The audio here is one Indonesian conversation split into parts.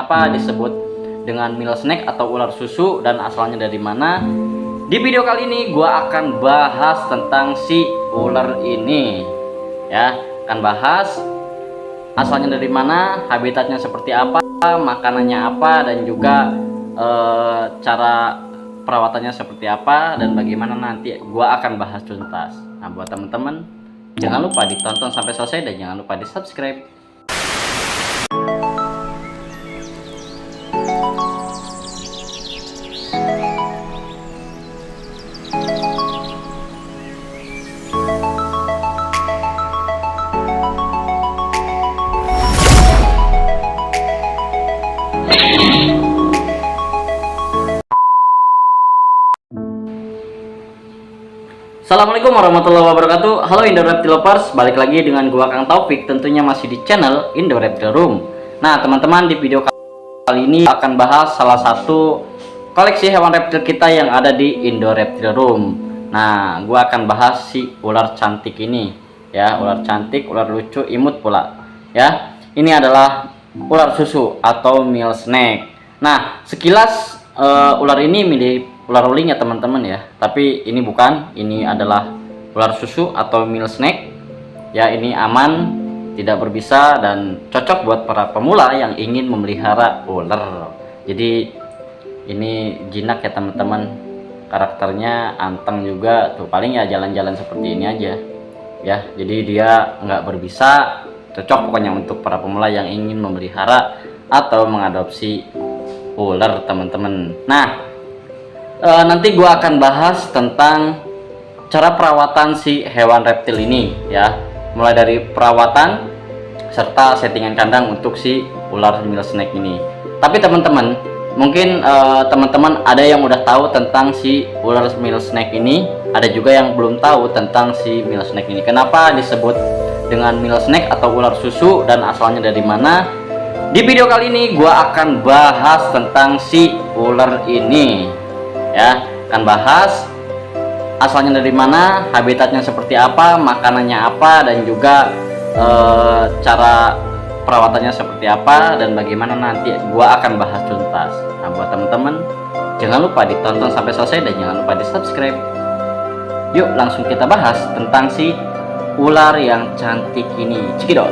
kenapa disebut dengan milk snake atau ular susu dan asalnya dari mana. Di video kali ini gua akan bahas tentang si ular ini ya, akan bahas asalnya dari mana, habitatnya seperti apa, makanannya apa, dan juga cara perawatannya seperti apa, dan bagaimana nanti gua akan bahas tuntas. Nah, buat teman-teman jangan lupa ditonton sampai selesai dan jangan lupa di subscribe. Assalamualaikum warahmatullahi wabarakatuh. Halo Indo Reptile Lovers, balik lagi dengan gua Kang Taufik, tentunya masih di channel Indo Reptile Room. Nah teman-teman, di video kali ini akan bahas salah satu koleksi hewan reptil kita yang ada di Indo Reptile Room. Nah gua akan bahas si ular cantik ini ya, ular cantik, ular lucu, imut pula ya. Ini adalah ular susu atau milk snake. Nah sekilas ular ini mirip ular ruling ya teman-teman ya, tapi ini bukan, ini adalah ular susu atau milk snake ya. Ini aman, tidak berbisa, dan cocok buat para pemula yang ingin memelihara ular. Jadi ini jinak ya teman-teman, karakternya anteng juga tuh, paling ya jalan-jalan seperti ini aja ya. Jadi dia nggak berbisa, cocok pokoknya untuk para pemula yang ingin memelihara atau mengadopsi ular teman-teman. Nah nanti gua akan bahas tentang cara perawatan si hewan reptil ini ya, mulai dari perawatan serta settingan kandang untuk si ular milk snake ini. Tapi teman-teman, mungkin teman-teman ada yang udah tahu tentang si ular milk snake ini, ada juga yang belum tahu tentang si milk snake ini. Kenapa disebut dengan milk snake atau ular susu dan asalnya dari mana? Di video kali ini gua akan bahas tentang si ular ini ya, akan bahas asalnya dari mana, habitatnya seperti apa, makanannya apa, dan juga cara perawatannya seperti apa, dan bagaimana nanti gua akan bahas tuntas. Nah buat teman-teman jangan lupa ditonton sampai selesai dan jangan lupa di subscribe. Yuk langsung kita bahas tentang si ular yang cantik ini. Cekidot.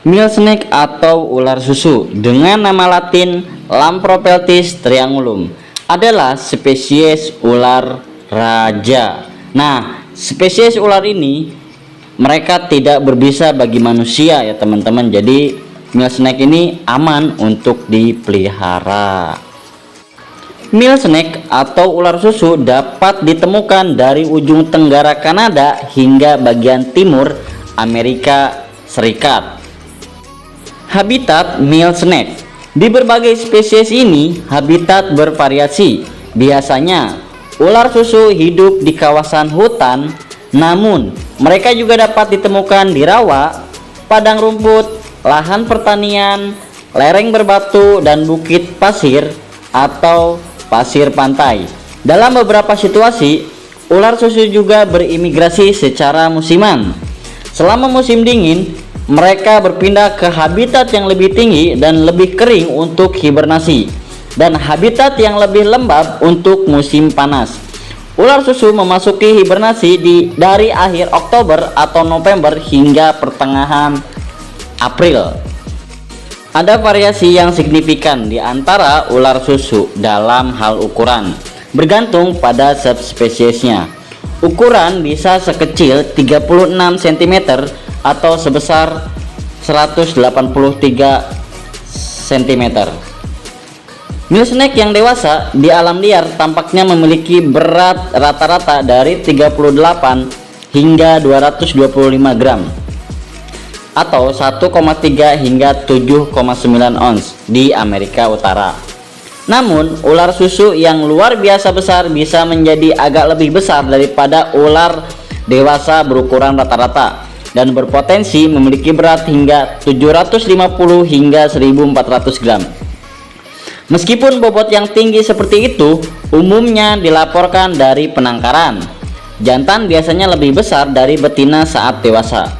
Milk snake atau ular susu dengan nama latin Lampropeltis triangulum adalah spesies ular raja. Nah, spesies ular ini mereka tidak berbisa bagi manusia ya teman-teman. Jadi milk snake ini aman untuk dipelihara. Milk snake atau ular susu dapat ditemukan dari ujung tenggara Kanada hingga bagian timur Amerika Serikat. Habitat milk snake. Di berbagai spesies ini habitat bervariasi. Biasanya ular susu hidup di kawasan hutan, namun mereka juga dapat ditemukan di rawa, padang rumput, lahan pertanian, lereng berbatu, dan bukit pasir atau pasir pantai. Dalam beberapa situasi, ular susu juga berimigrasi secara musiman. Selama musim dingin, mereka berpindah ke habitat yang lebih tinggi dan lebih kering untuk hibernasi, dan habitat yang lebih lembab untuk musim panas. Ular susu memasuki hibernasi dari akhir Oktober atau November hingga pertengahan April. Ada variasi yang signifikan di antara ular susu dalam hal ukuran, bergantung pada subspesiesnya. Ukuran bisa sekecil 36 cm atau sebesar 183 cm. Milk snake yang dewasa di alam liar tampaknya memiliki berat rata-rata dari 38 hingga 225 gram atau 1,3 hingga 7,9 ons di Amerika Utara. Namun ular susu yang luar biasa besar bisa menjadi agak lebih besar daripada ular dewasa berukuran rata-rata dan berpotensi memiliki berat hingga 750 hingga 1400 gram. Meskipun bobot yang tinggi seperti itu umumnya dilaporkan dari penangkaran, jantan biasanya lebih besar dari betina saat dewasa.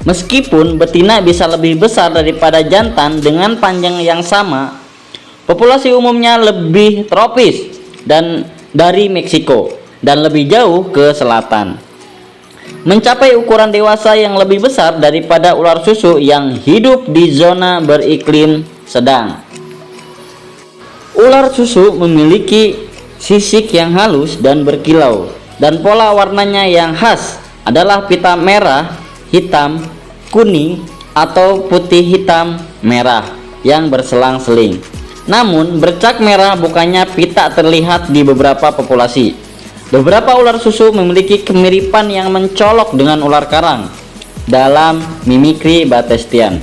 Meskipun betina bisa lebih besar daripada jantan dengan panjang yang sama, populasi umumnya lebih tropis dan dari Meksiko dan lebih jauh ke selatan, mencapai ukuran dewasa yang lebih besar daripada ular susu yang hidup di zona beriklim sedang. Ular susu memiliki sisik yang halus dan berkilau, dan pola warnanya yang khas adalah pita merah, hitam, kuning, atau putih hitam merah yang berselang-seling. Namun bercak merah bukannya pita terlihat di beberapa populasi. Beberapa ular susu memiliki kemiripan yang mencolok dengan ular karang dalam mimikri Batestian,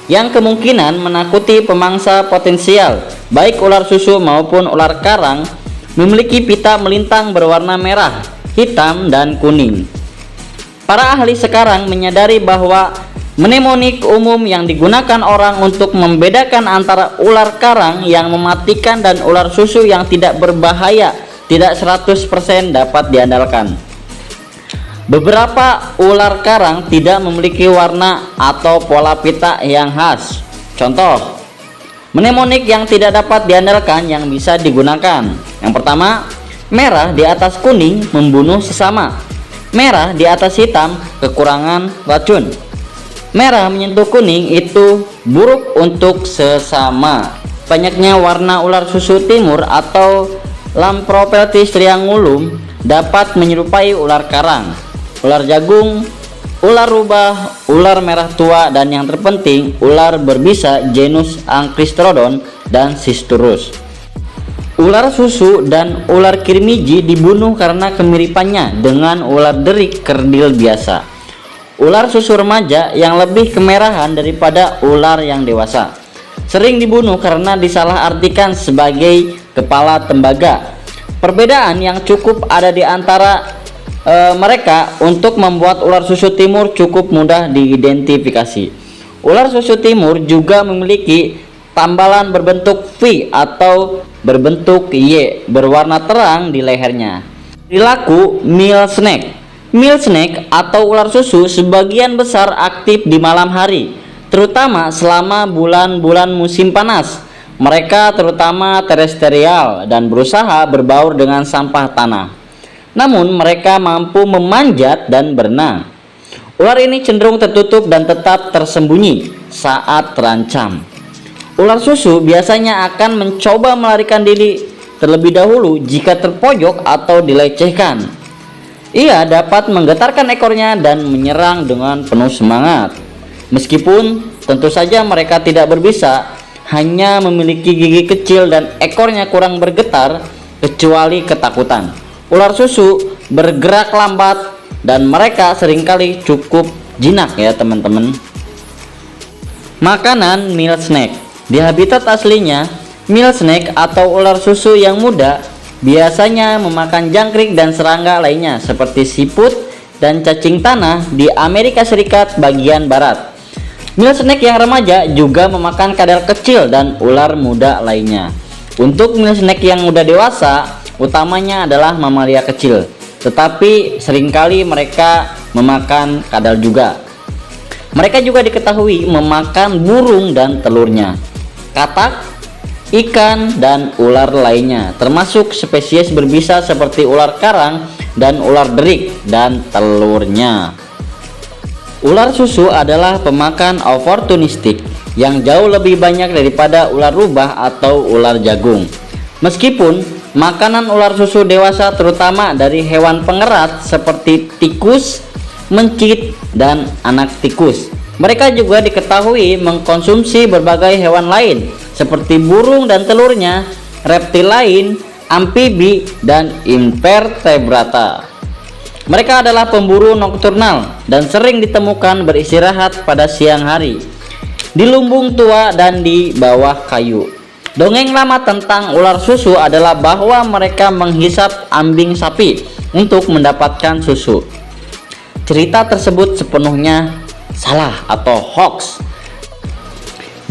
yang kemungkinan menakuti pemangsa potensial. Baik ular susu maupun ular karang memiliki pita melintang berwarna merah, hitam, dan kuning. Para ahli sekarang menyadari bahwa mnemonik umum yang digunakan orang untuk membedakan antara ular karang yang mematikan dan ular susu yang tidak berbahaya tidak 100% dapat diandalkan. Beberapa ular karang tidak memiliki warna atau pola pita yang khas. Contoh mnemonik yang tidak dapat diandalkan yang bisa digunakan. Yang pertama, merah di atas kuning membunuh sesama. Merah di atas hitam kekurangan racun. Merah menyentuh kuning itu buruk untuk sesama. Banyaknya warna ular susu timur atau Lampropeltis triangulum dapat menyerupai ular karang, ular jagung, ular rubah, ular merah tua, dan yang terpenting ular berbisa genus Ancrystrodon dan Cisturus. Ular susu dan ular kirmiji dibunuh karena kemiripannya dengan ular derik kerdil biasa. Ular susu remaja yang lebih kemerahan daripada ular yang dewasa sering dibunuh karena disalahartikan sebagai kepala tembaga. Perbedaan yang cukup ada di antara mereka untuk membuat ular susu timur cukup mudah diidentifikasi. Ular susu timur juga memiliki tambalan berbentuk V atau berbentuk Y berwarna terang di lehernya. Perilaku meal snake. Meal snake atau ular susu sebagian besar aktif di malam hari, terutama selama bulan-bulan musim panas. Mereka terutama terestrial dan berusaha berbaur dengan sampah tanah. Namun mereka mampu memanjat dan berenang. Ular ini cenderung tertutup dan tetap tersembunyi saat terancam. Ular susu biasanya akan mencoba melarikan diri terlebih dahulu jika terpojok atau dilecehkan. Ia dapat menggetarkan ekornya dan menyerang dengan penuh semangat. Meskipun tentu saja mereka tidak berbisa, hanya memiliki gigi kecil dan ekornya kurang bergetar kecuali ketakutan. Ular susu bergerak lambat dan mereka seringkali cukup jinak ya teman-teman. Makanan meal snake. Di habitat aslinya, meal snake atau ular susu yang muda biasanya memakan jangkrik dan serangga lainnya seperti siput dan cacing tanah di Amerika Serikat bagian barat. Meal snake yang remaja juga memakan kadal kecil dan ular muda lainnya. Untuk meal snake yang muda dewasa, utamanya adalah mamalia kecil, tetapi seringkali mereka memakan kadal juga. Mereka juga diketahui memakan burung dan telurnya, katak, ikan, dan ular lainnya, termasuk spesies berbisa seperti ular karang dan ular derik dan telurnya. Ular susu adalah pemakan oportunistik yang jauh lebih banyak daripada ular rubah atau ular jagung. Meskipun makanan ular susu dewasa terutama dari hewan pengerat seperti tikus, mencit, dan anak tikus, mereka juga diketahui mengkonsumsi berbagai hewan lain seperti burung dan telurnya, reptil lain, amfibi, dan invertebrata. Mereka adalah pemburu nokturnal dan sering ditemukan beristirahat pada siang hari, di lumbung tua dan di bawah kayu. Dongeng lama tentang ular susu adalah bahwa mereka menghisap ambing sapi untuk mendapatkan susu. Cerita tersebut sepenuhnya salah atau hoax.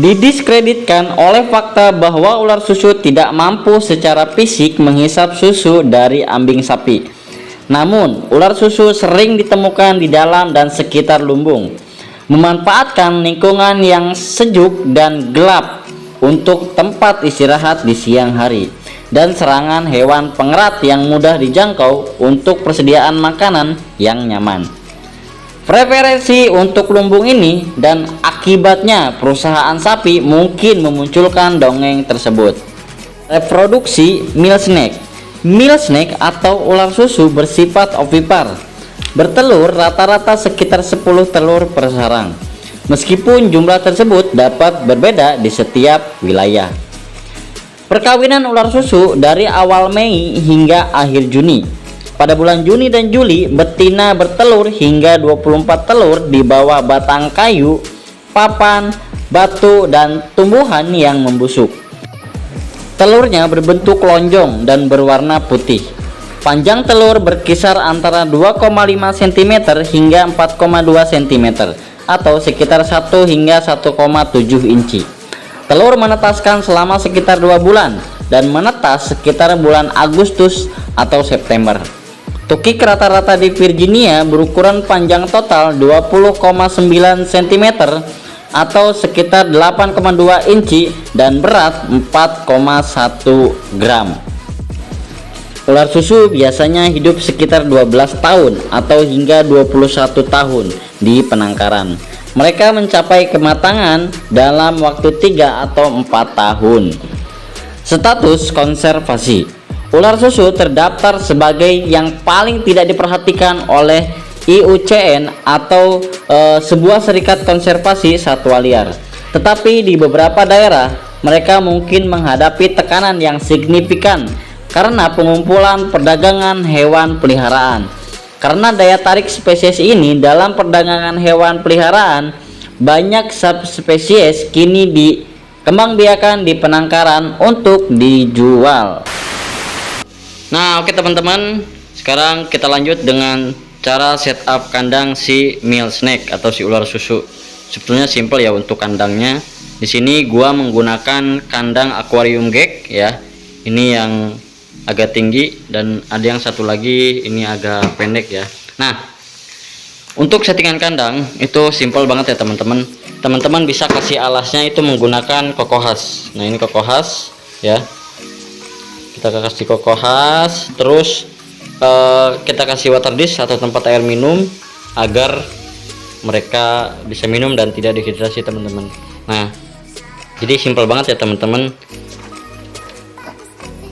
Didiskreditkan oleh fakta bahwa ular susu tidak mampu secara fisik menghisap susu dari ambing sapi. Namun, ular susu sering ditemukan di dalam dan sekitar lumbung. memanfaatkan lingkungan yang sejuk dan gelap untuk tempat istirahat di siang hari, dan serangan hewan pengerat yang mudah dijangkau untuk persediaan makanan yang nyaman. Preferensi untuk lumbung ini dan akibatnya perusahaan sapi mungkin memunculkan dongeng tersebut. Reproduksi meal snake. Meal snake atau ular susu bersifat ovipar, bertelur rata-rata sekitar 10 telur per sarang, meskipun jumlah tersebut dapat berbeda di setiap wilayah. Perkawinan ular susu dari awal Mei hingga akhir Juni. Pada bulan Juni dan Juli, betina bertelur hingga 24 telur di bawah batang kayu, papan, batu, dan tumbuhan yang membusuk. Telurnya berbentuk lonjong dan berwarna putih. Panjang telur berkisar antara 2,5 cm hingga 4,2 cm atau sekitar 1 hingga 1,7 inci. Telur menetaskan selama sekitar 2 bulan dan menetas sekitar bulan Agustus atau September. Tukik rata-rata di Virginia berukuran panjang total 20,9 cm atau sekitar 8,2 inci dan berat 4,1 gram. Ular susu biasanya hidup sekitar 12 tahun atau hingga 21 tahun di penangkaran. Mereka mencapai kematangan dalam waktu 3 atau 4 tahun. Status konservasi. Ular susu terdaftar sebagai yang paling tidak diperhatikan oleh IUCN atau sebuah serikat konservasi satwa liar. Tetapi di beberapa daerah mereka mungkin menghadapi tekanan yang signifikan karena pengumpulan perdagangan hewan peliharaan. Karena daya tarik spesies ini dalam perdagangan hewan peliharaan, banyak subspesies kini dikembangbiakan di penangkaran untuk dijual. Nah, oke teman-teman, sekarang kita lanjut dengan cara setup kandang si meal snake atau si ular susu. Sebetulnya simple ya untuk kandangnya. Di sini gua menggunakan kandang akuarium gag ya. Ini yang agak tinggi dan ada yang satu lagi ini agak pendek ya. Nah, untuk settingan kandang itu simple banget ya teman-teman. Teman-teman bisa kasih alasnya itu menggunakan kokohas. Nah, ini kokohas ya. Kita kasih kokohas, terus kita kasih water dish atau tempat air minum agar mereka bisa minum dan tidak dehidrasi teman-teman. Nah, jadi simple banget ya teman-teman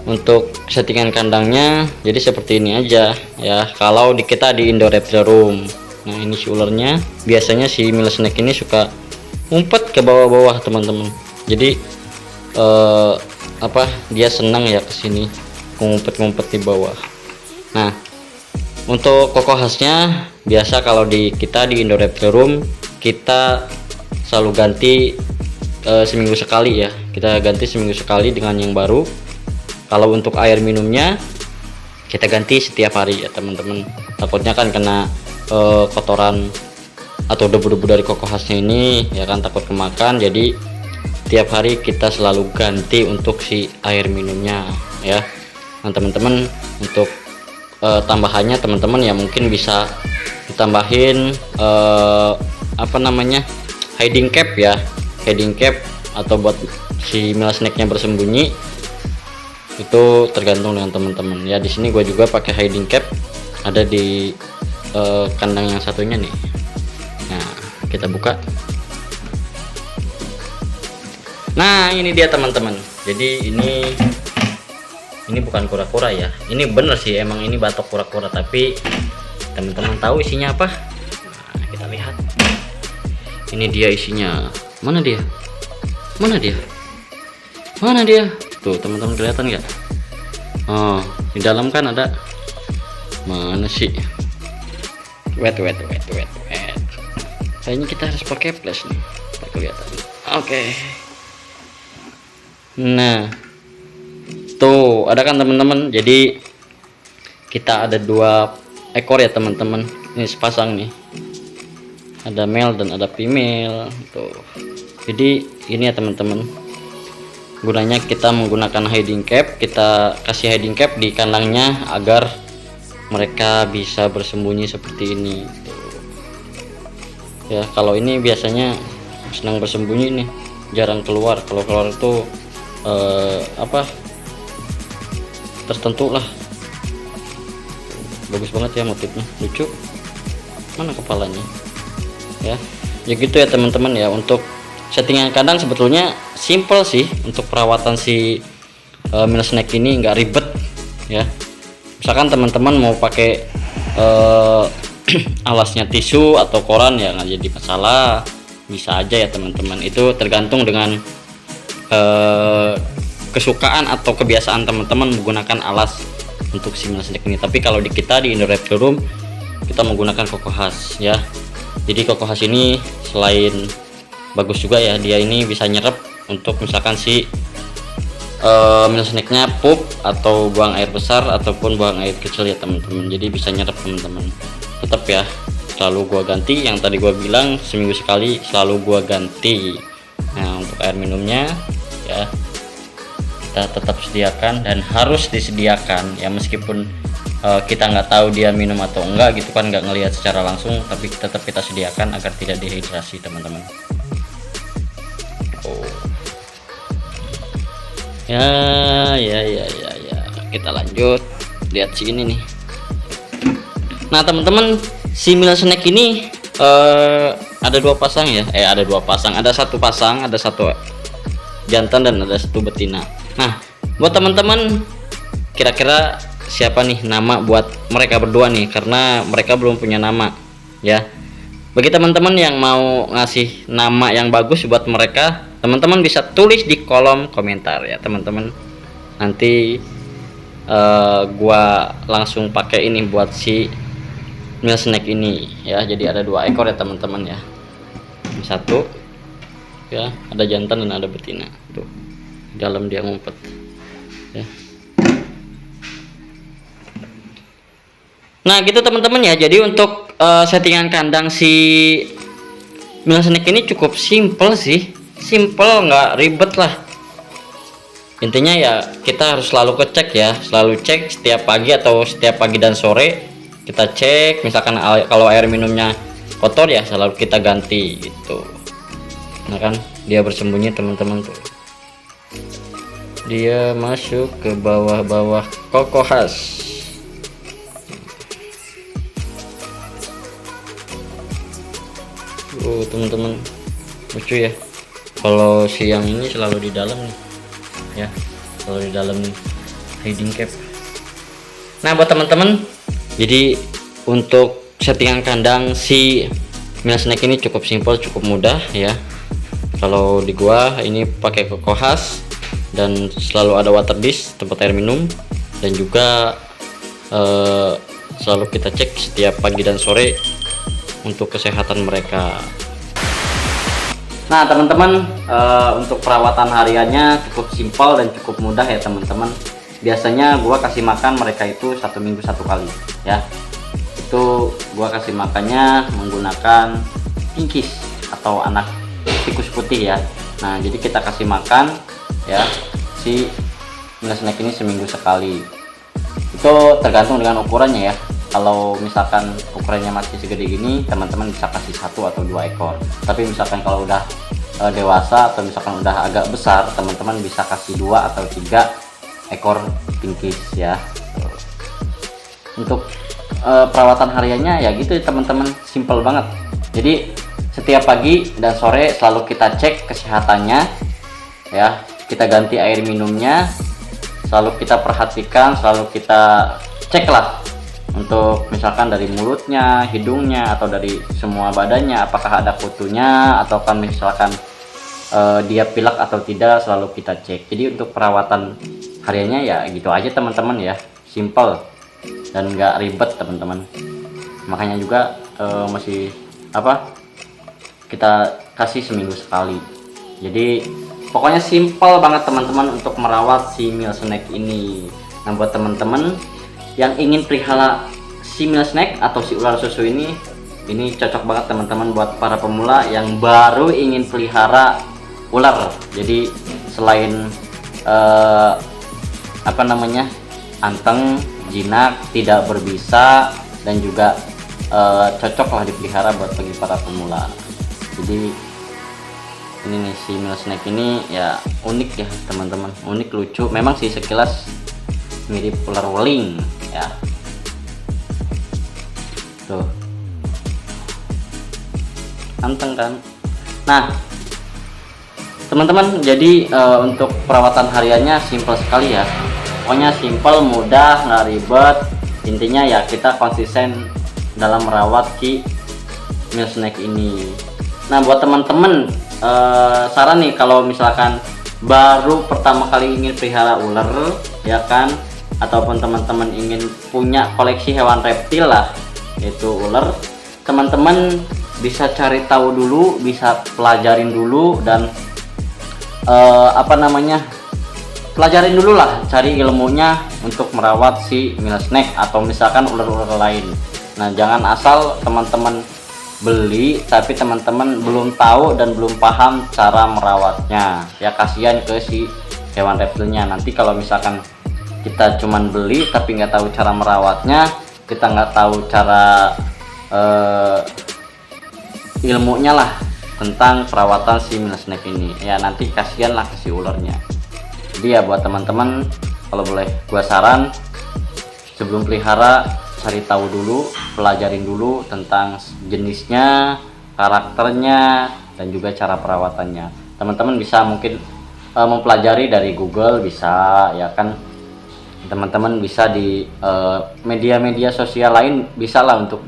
untuk settingan kandangnya. Jadi seperti ini aja ya kalau kita di indoor reptile room. Nah, ini si ularnya. Biasanya si meal snake ini suka ngumpet ke bawah-bawah teman-teman. Jadi dia senang ya kesini ngumpet-ngumpet di bawah. Nah, untuk kokohasnya biasa kalau kita di indoor reptile room kita selalu ganti seminggu sekali ya. Kita ganti seminggu sekali dengan yang baru. Kalau untuk air minumnya kita ganti setiap hari ya teman-teman. Takutnya kan kena kotoran atau debu-debu dari kokohasnya ini ya kan, takut kemakan. Jadi tiap hari kita selalu ganti untuk si air minumnya ya. Nah teman-teman, untuk tambahannya teman-teman ya mungkin bisa ditambahin hiding cap ya, hiding cap atau buat si meal snake nya bersembunyi. Itu tergantung dengan teman-teman ya. Di sini gue juga pakai hiding cap, ada di kandang yang satunya nih. Nah, kita buka. Nah, ini dia teman-teman. Jadi ini bukan kura-kura ya. Ini bener sih, emang ini batok kura-kura, tapi teman-teman tahu isinya apa? Nah, kita lihat. Ini dia isinya. Mana dia? Mana dia? Mana dia? Tuh, teman-teman kelihatan nggak? Oh, di dalam kan ada. Mana sih? Wait. Kayaknya kita harus pakai flash nih. Tak kelihatan. Oke. Nah, tuh ada kan teman-teman. Jadi kita ada 2 ekor ya teman-teman. Ini sepasang nih. Ada male dan ada female. Tuh. Jadi ini ya teman-teman. Gunanya kita menggunakan hiding cap. Kita kasih hiding cap di kandangnya agar mereka bisa bersembunyi seperti ini. ya. Kalau ini biasanya senang bersembunyi nih, jarang keluar. Kalau keluar itu tertentu lah. Bagus banget ya motifnya, lucu. Mana kepalanya ya. Ya gitu ya teman-teman ya. Untuk settingan kandang sebetulnya simple sih. Untuk perawatan si mini snack ini nggak ribet ya. Misalkan teman-teman mau pakai alasnya tisu atau koran ya nggak jadi masalah, bisa aja ya teman-teman. Itu tergantung dengan kesukaan atau kebiasaan teman-teman menggunakan alas untuk si mini snack ini. Tapi kalau di kita di Indo Reptile Room kita menggunakan koko khas ya. Jadi koko khas ini selain bagus juga ya, dia ini bisa nyerap untuk misalkan si mini snacknya pup atau buang air besar ataupun buang air kecil ya teman-teman. Jadi bisa nyerap teman-teman. Tetap ya, selalu gua ganti, yang tadi gua bilang seminggu sekali selalu gua ganti. Nah untuk air minumnya ya kita tetap sediakan dan harus disediakan ya, meskipun kita nggak tahu dia minum atau enggak gitu kan, nggak ngelihat secara langsung, tapi tetap kita sediakan agar tidak dehidrasi teman-teman. Oh ya, kita lanjut lihat si ini nih. Nah teman-teman, si mini snack ini ada dua pasang ya, ada satu pasang, ada satu jantan dan ada satu betina. Nah buat teman-teman, kira-kira siapa nih nama buat mereka berdua nih, karena mereka belum punya nama ya. Bagi teman-teman yang mau ngasih nama yang bagus buat mereka, teman-teman bisa tulis di kolom komentar ya teman-teman. Nanti gua langsung pakai ini buat si mini snack ini ya. Jadi ada 2 ekor ya teman-teman ya. Satu ya, ada jantan dan ada betina. Tuh di dalam dia ngumpet ya. Nah gitu teman-teman ya. Jadi untuk settingan kandang si mini snack ini cukup simple sih, simple, nggak ribet lah. Intinya ya kita harus selalu cek ya, selalu cek setiap pagi atau setiap pagi dan sore kita cek. Misalkan kalau air minumnya kotor ya selalu kita ganti gitu. Nah kan dia bersembunyi teman-teman tuh, dia masuk ke bawah-bawah koko khas. Teman-teman lucu ya. Kalau siang ini selalu di dalam nih ya, selalu di dalam nih, hiding cap. Nah buat teman-teman, jadi untuk settingan kandang si mini snack ini cukup simpel, cukup mudah ya. Kalau di gua ini pakai koko khas dan selalu ada water dish, tempat air minum, dan juga selalu kita cek setiap pagi dan sore untuk kesehatan mereka. Nah teman-teman, untuk perawatan hariannya cukup simpel dan cukup mudah ya teman-teman. Biasanya gua kasih makan mereka itu 1 minggu 1 kali ya. Itu gua kasih makannya menggunakan kinkis atau anak tikus putih ya. Nah jadi kita kasih makan ya si mini snack ini seminggu sekali. Itu tergantung dengan ukurannya ya. Kalau misalkan ukurannya masih segede gini, teman-teman bisa kasih 1 atau 2 ekor. Tapi misalkan kalau udah dewasa atau misalkan udah agak besar, teman-teman bisa kasih 2 atau 3 ekor kinkis ya. Untuk perawatan hariannya ya gitu teman-teman, simple banget. Jadi setiap pagi dan sore selalu kita cek kesehatannya ya, kita ganti air minumnya, selalu kita perhatikan, selalu kita cek lah untuk misalkan dari mulutnya, hidungnya, atau dari semua badannya apakah ada kutunya, atau kan misalkan dia pilek atau tidak, selalu kita cek. Jadi untuk perawatan hariannya ya gitu aja teman-teman ya, simple dan nggak ribet teman-teman. Makanya juga masih kita kasih seminggu sekali. Jadi pokoknya simple banget teman-teman untuk merawat si mini snack ini. Nah buat teman-teman yang ingin pelihara si mini snack atau si ular susu ini cocok banget teman-teman buat para pemula yang baru ingin pelihara ular. Jadi selain anteng, jinak, tidak berbisa, dan juga cocok lah dipelihara buat bagi para pemula. Jadi ini nih si male snake ini ya unik ya teman-teman, unik, lucu. Memang sih sekilas mirip ular weling ya. Tuh, anteng kan. Nah teman-teman, jadi untuk perawatan hariannya simple sekali ya. Pokoknya simple, mudah, nggak ribet. Intinya ya kita konsisten dalam merawat si male snake ini. Nah buat teman-teman, saran nih kalau misalkan baru pertama kali ingin pelihara ular ya kan, ataupun teman-teman ingin punya koleksi hewan reptil lah, yaitu ular, teman-teman bisa cari tahu dulu, bisa pelajarin dulu, dan pelajarin dulu lah, cari ilmunya untuk merawat si male snake atau misalkan ular-ular lain. Nah jangan asal teman-teman beli tapi teman-teman belum tahu dan belum paham cara merawatnya ya, kasihan ke si hewan reptilnya. Nanti kalau misalkan kita cuman beli tapi nggak tahu cara merawatnya, kita nggak tahu cara ilmunya lah tentang perawatan si male snake ini ya, nanti kasihan lah ke si ularnya. Jadi ya buat teman-teman, kalau boleh gua saran, sebelum pelihara cari tahu dulu, pelajarin dulu tentang jenisnya, karakternya, dan juga cara perawatannya. Teman-teman bisa mungkin mempelajari dari Google, bisa ya kan. Teman-teman bisa di media-media sosial lain bisa lah untuk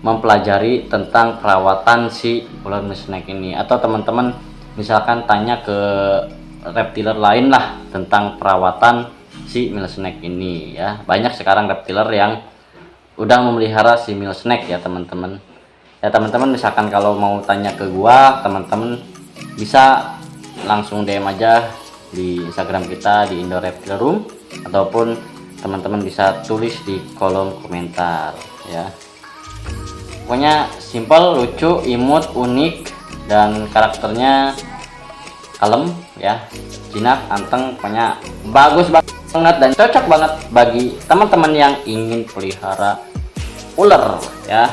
mempelajari tentang perawatan si ular male snake ini. Atau teman-teman misalkan tanya ke reptiler lain lah tentang perawatan si male snake ini ya. Banyak sekarang reptiler yang udah memelihara si male snake ya teman-teman. Ya teman-teman misalkan kalau mau tanya ke gua, teman-teman bisa langsung DM aja di Instagram kita di Indo Reptile Room, ataupun teman-teman bisa tulis di kolom komentar ya. Pokoknya simple, lucu, imut, unik, dan karakternya kalem ya, jinak, anteng, pokoknya bagus banget dan cocok banget bagi teman-teman yang ingin pelihara ular ya.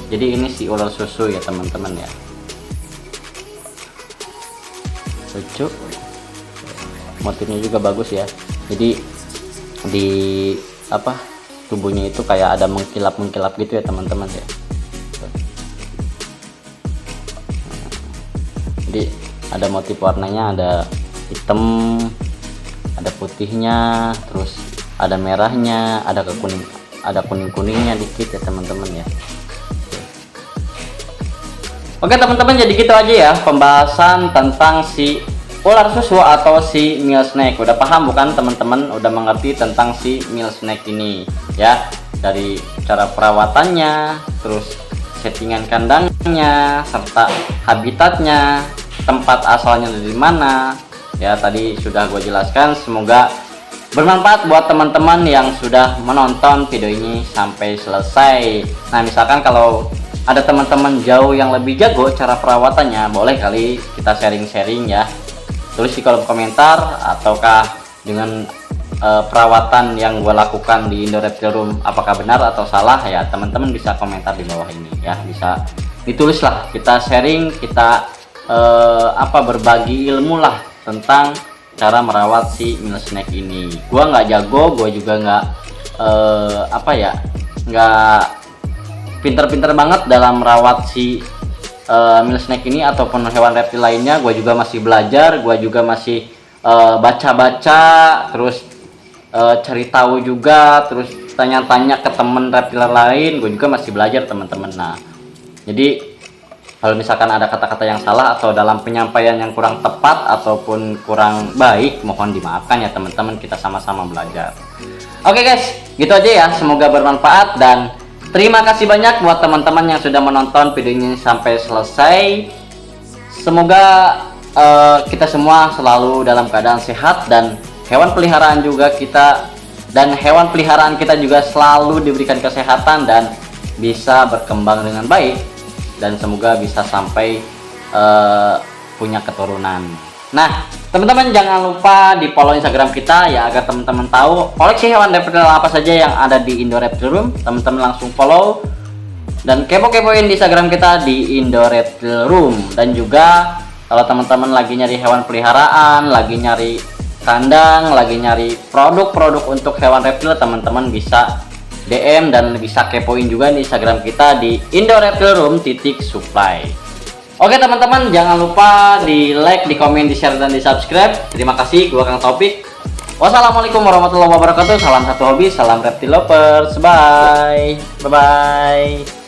Jadi ini si ular susu ya teman-teman ya, lucu, motifnya juga bagus ya. Jadi di tubuhnya itu kayak ada mengkilap-mengkilap gitu ya teman-teman ya. Jadi ada motif warnanya, ada hitam, ada putihnya, terus ada merahnya, ada kuning-kuningnya dikit ya teman-teman ya. Oke teman-teman, jadi gitu aja ya pembahasan tentang si ular susu atau si male snake. Udah paham bukan teman-teman? Udah mengerti tentang si male snake ini ya, dari cara perawatannya, terus settingan kandangnya, serta habitatnya, tempat asalnya dari mana ya, tadi sudah gue jelaskan. Semoga bermanfaat buat teman-teman yang sudah menonton video ini sampai selesai. Nah misalkan kalau ada teman-teman jauh yang lebih jago cara perawatannya, boleh kali kita sharing-sharing ya, tulis di kolom komentar. Ataukah dengan perawatan yang gue lakukan di Indo Reptile Room apakah benar atau salah ya, teman-teman bisa komentar di bawah ini ya, bisa ditulis lah, kita sharing, kita berbagi ilmu lah tentang cara merawat si male snake ini. Gua nggak jago, gua juga nggak pinter-pinter banget dalam merawat si male snake ini ataupun hewan reptil lainnya. Gua juga masih belajar, gua juga masih baca-baca, terus cari tahu juga, terus tanya-tanya ke temen reptil lain. Gue juga masih belajar teman-teman. Nah jadi kalau misalkan ada kata-kata yang salah atau dalam penyampaian yang kurang tepat ataupun kurang baik, mohon dimaafkan ya teman-teman, kita sama-sama belajar. Oke guys, gitu aja ya, semoga bermanfaat dan terima kasih banyak buat teman-teman yang sudah menonton video ini sampai selesai. Semoga kita semua selalu dalam keadaan sehat dan hewan peliharaan kita juga selalu diberikan kesehatan dan bisa berkembang dengan baik, dan semoga bisa sampai punya keturunan. Nah teman-teman jangan lupa di follow Instagram kita ya, agar teman-teman tahu koleksi hewan reptil apa saja yang ada di Indo Reptile Room. Teman-teman langsung follow dan kepo-kepoin di Instagram kita di Indo Reptile Room. Dan juga kalau teman-teman lagi nyari hewan peliharaan, lagi nyari kandang, lagi nyari produk-produk untuk hewan reptil, teman-teman bisa DM dan bisa kepoin juga di Instagram kita di Indo Reptile Room _supply. Oke teman-teman, jangan lupa di like, di komen, di share, dan di subscribe. Terima kasih, gua Kang Taufik. Wassalamualaikum warahmatullahi wabarakatuh. Salam satu hobi, salam reptile lovers. Bye bye.